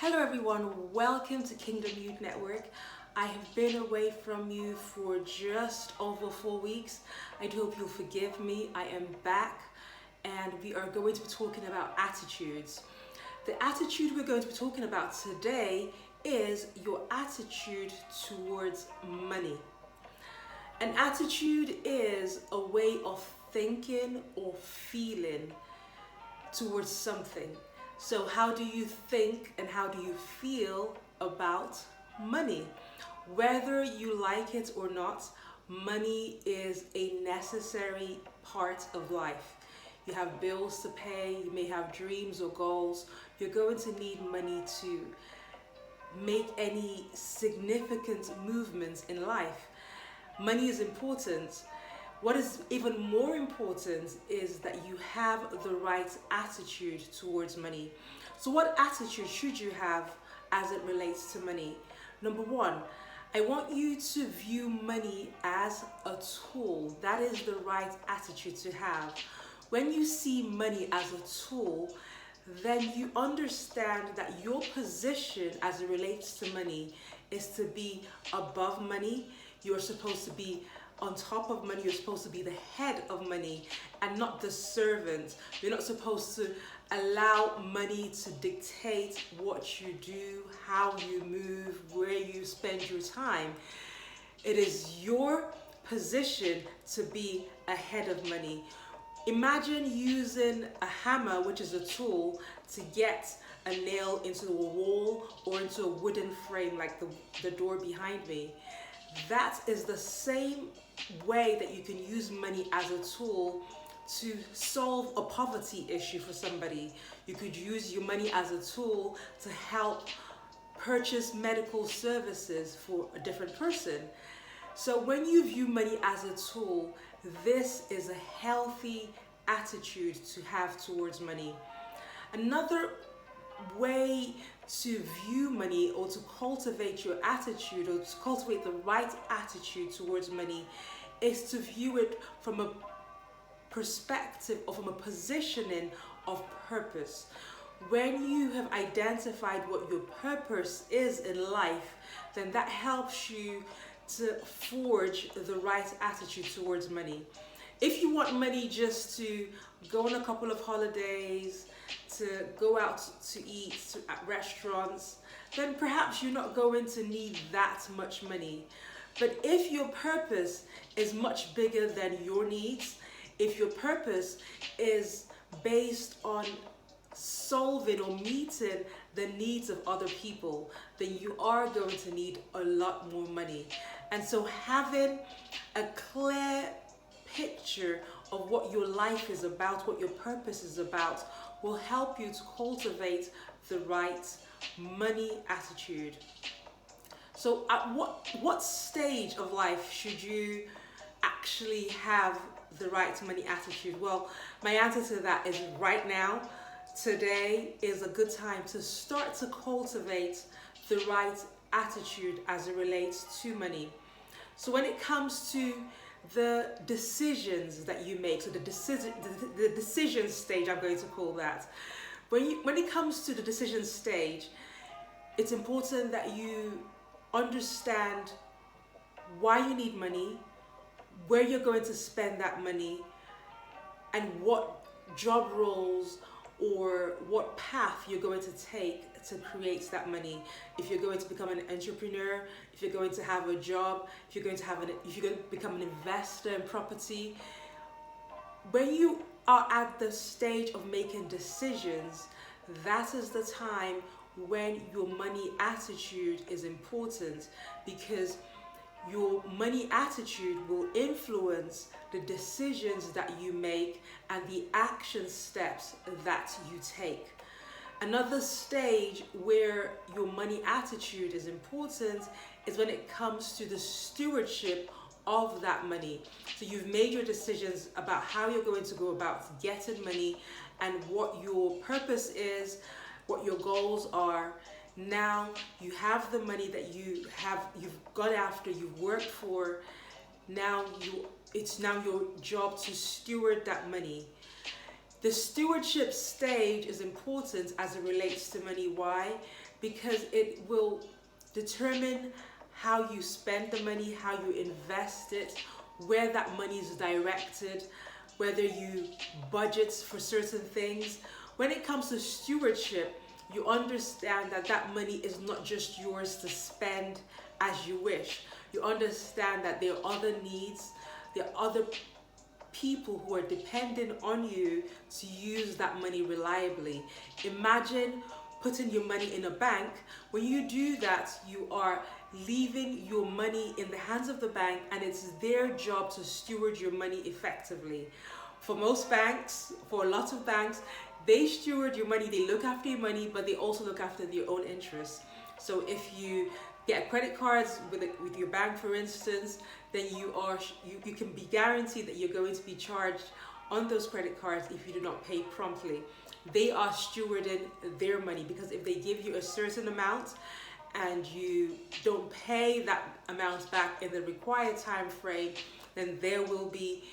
Hello everyone, welcome to Kingdom Youth Network. I have been away from you for just over 4 weeks. I do hope you'll forgive me. I am back and we are going to be talking about attitudes. The attitude we're going to be talking about today is your attitude towards money. An attitude is a way of thinking or feeling towards something. So how do you think and how do you feel about money? Whether you like it or not, money is a necessary part of life. You have bills to pay, you may have dreams or goals. You're going to need money to make any significant movements in life. Money is important. What is even more important is that you have the right attitude towards money. So what attitude should you have as it relates to money? Number one, I want you to view money as a tool. That is the right attitude to have. When you see money as a tool, then you understand that your position as it relates to money is to be above money. You're supposed to be on top of money. You're supposed to be the head of money and not the servant. You're not supposed to allow money to dictate what you do, how you move, where you spend your time. It is your position to be ahead of money. Imagine using a hammer, which is a tool, to get a nail into a wall or into a wooden frame like the door behind me. That is the same way that you can use money as a tool to solve a poverty issue for somebody. You could use your money as a tool to help purchase medical services for a different person. So when you view money as a tool, this is a healthy attitude to have towards money. Another way to view money or to cultivate your attitude or to cultivate the right attitude towards money is to view it from a perspective or from a positioning of purpose. When you have identified what your purpose is in life, then that helps you to forge the right attitude towards money. If you want money just to go on a couple of holidays, to go out to eat at restaurants, then perhaps you're not going to need that much money. But if your purpose is much bigger than your needs, if your purpose is based on solving or meeting the needs of other people, then you are going to need a lot more money. And so having a clear picture of what your life is about, what your purpose is about, will help you to cultivate the right money attitude. So at what stage of life should you actually have the right money attitude? Well, my answer to that is right now. Today is a good time to start to cultivate the right attitude as it relates to money. So when it comes to the decisions that you make, so the decision stage, I'm going to call that. When it comes to the decision stage, it's important that you understand why you need money, where you're going to spend that money, and what job roles or what path you're going to take to create that money. If you're going to become an entrepreneur, if you're going to have a job, if you're going to become an investor in property. When you are at the stage of making decisions, that is the time when your money attitude is important, because your money attitude will influence the decisions that you make and the action steps that you take. Another stage where your money attitude is important is when it comes to the stewardship of that money. So you've made your decisions about how you're going to go about getting money and what your purpose is, what your goals are. Now you have the money that you've gone after, you've worked for. It's now your job to steward that money. The stewardship stage is important as it relates to money. Why? because it will determine how you spend the money, how you invest it, where that money is directed, whether you budget for certain things. When it comes to stewardship, you understand that that money is not just yours to spend as you wish. You understand that there are other needs, there are other people who are dependent on you to use that money reliably. Imagine putting your money in a bank. When you do that, you are leaving your money in the hands of the bank, and it's their job to steward your money effectively. For most banks, for a lot of banks, they steward your money, they look after your money, but they also look after their own interests. So if you get credit cards with your bank, for instance, then you can be guaranteed that you're going to be charged on those credit cards if you do not pay promptly. They are stewarding their money, because if they give you a certain amount and you don't pay that amount back in the required time frame, then there will be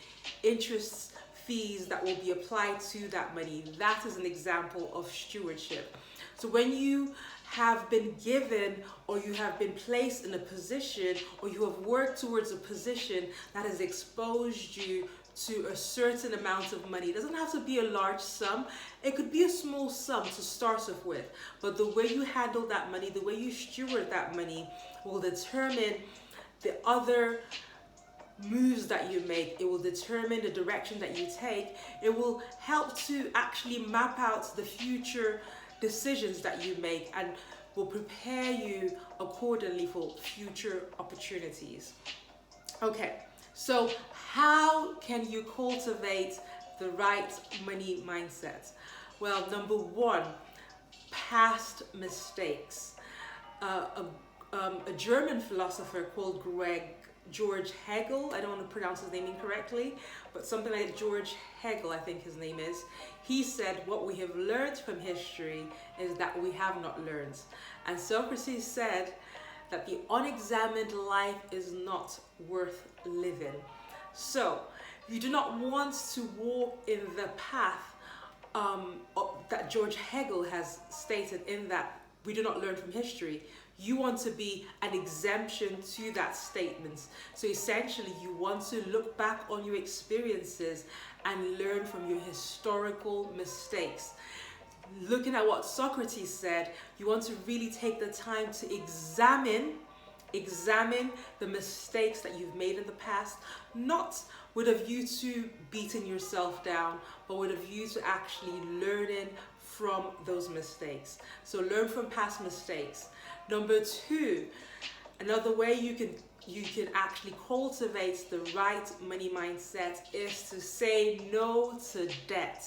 interest fees that will be applied to that money. That is an example of stewardship. So when you have been given, or you have been placed in a position, or you have worked towards a position that has exposed you to a certain amount of money, it doesn't have to be a large sum, it could be a small sum to start off with, but the way you handle that money, the way you steward that money will determine the other moves that you make. It will determine the direction that you take. It will help to actually map out the future decisions that you make, and will prepare you accordingly for future opportunities. Okay, so how can you cultivate the right money mindset? Well, number one, past mistakes. A German philosopher called George Hegel, I don't want to pronounce his name incorrectly, but something like George Hegel, I think his name is, he said, what we have learned from history is that we have not learned. And Socrates said that the unexamined life is not worth living. So, you do not want to walk in the path that George Hegel has stated, in that we do not learn from history. You want to be an exemption to that statement. So essentially, you want to look back on your experiences and learn from your historical mistakes. Looking at what Socrates said, you want to really take the time to examine the mistakes that you've made in the past, not with a view to beating yourself down, but with a view to actually learning from those mistakes. So learn from past mistakes. Number two, another way you can actually cultivate the right money mindset is to say no to debt.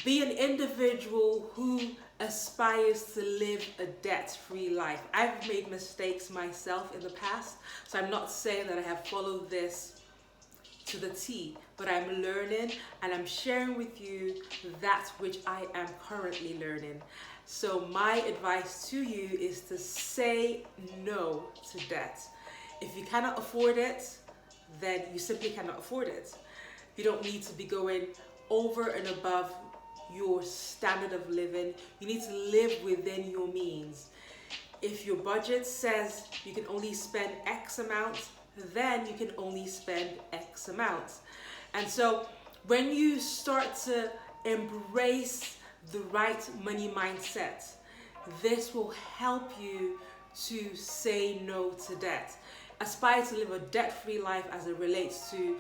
Be an individual who aspires to live a debt-free life. I've made mistakes myself in the past, so I'm not saying that I have followed this to the T, but I'm learning, and I'm sharing with you that which I am currently learning. So my advice to you is to say no to debt. If you cannot afford it, then you simply cannot afford it. You don't need to be going over and above your standard of living. You need to live within your means. If your budget says you can only spend X amount, then you can only spend X amount. And so when you start to embrace the right money mindset, this will help you to say no to debt. Aspire to live a debt-free life as it relates to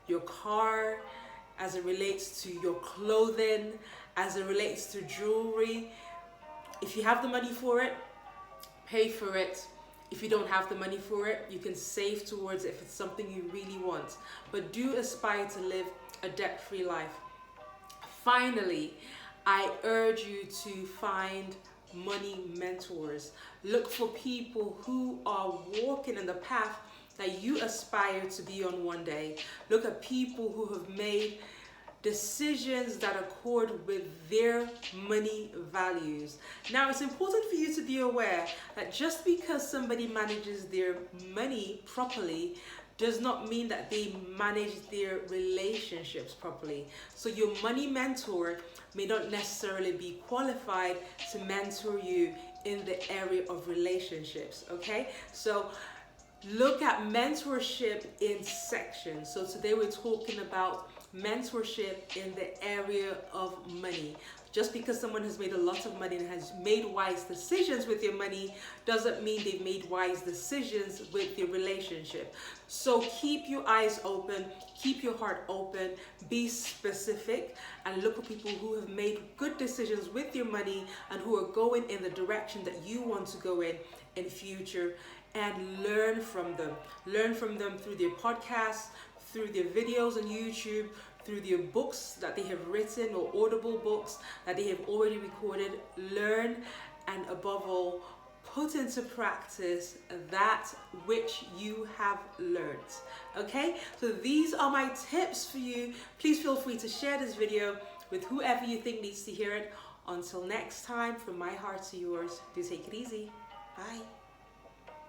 your car, as it relates to your clothing, as it relates to jewelry. If you have the money for it, pay for it. If you don't have the money for it, you can save towards it if it's something you really want. But do aspire to live a debt-free life. Finally, I urge you to find money mentors. Look for people who are walking in the path that you aspire to be on one day. Look at people who have made decisions that accord with their money values. Now, it's important for you to be aware that just because somebody manages their money properly does not mean that they manage their relationships properly. So your money mentor may not necessarily be qualified to mentor you in the area of relationships, okay? So look at mentorship in sections. So today we're talking about mentorship in the area of money. Just because someone has made a lot of money and has made wise decisions with your money doesn't mean they've made wise decisions with your relationship. So keep your eyes open, keep your heart open, be specific, and look for people who have made good decisions with your money and who are going in the direction that you want to go in future, and learn from them. Learn from them through their podcasts, through their videos on YouTube, through their books that they have written or audible books that they have already recorded. Learn, and above all, put into practice that which you have learned. Okay, so these are my tips for you. Please feel free to share this video with whoever you think needs to hear it. Until next time, from my heart to yours, do take it easy. Bye.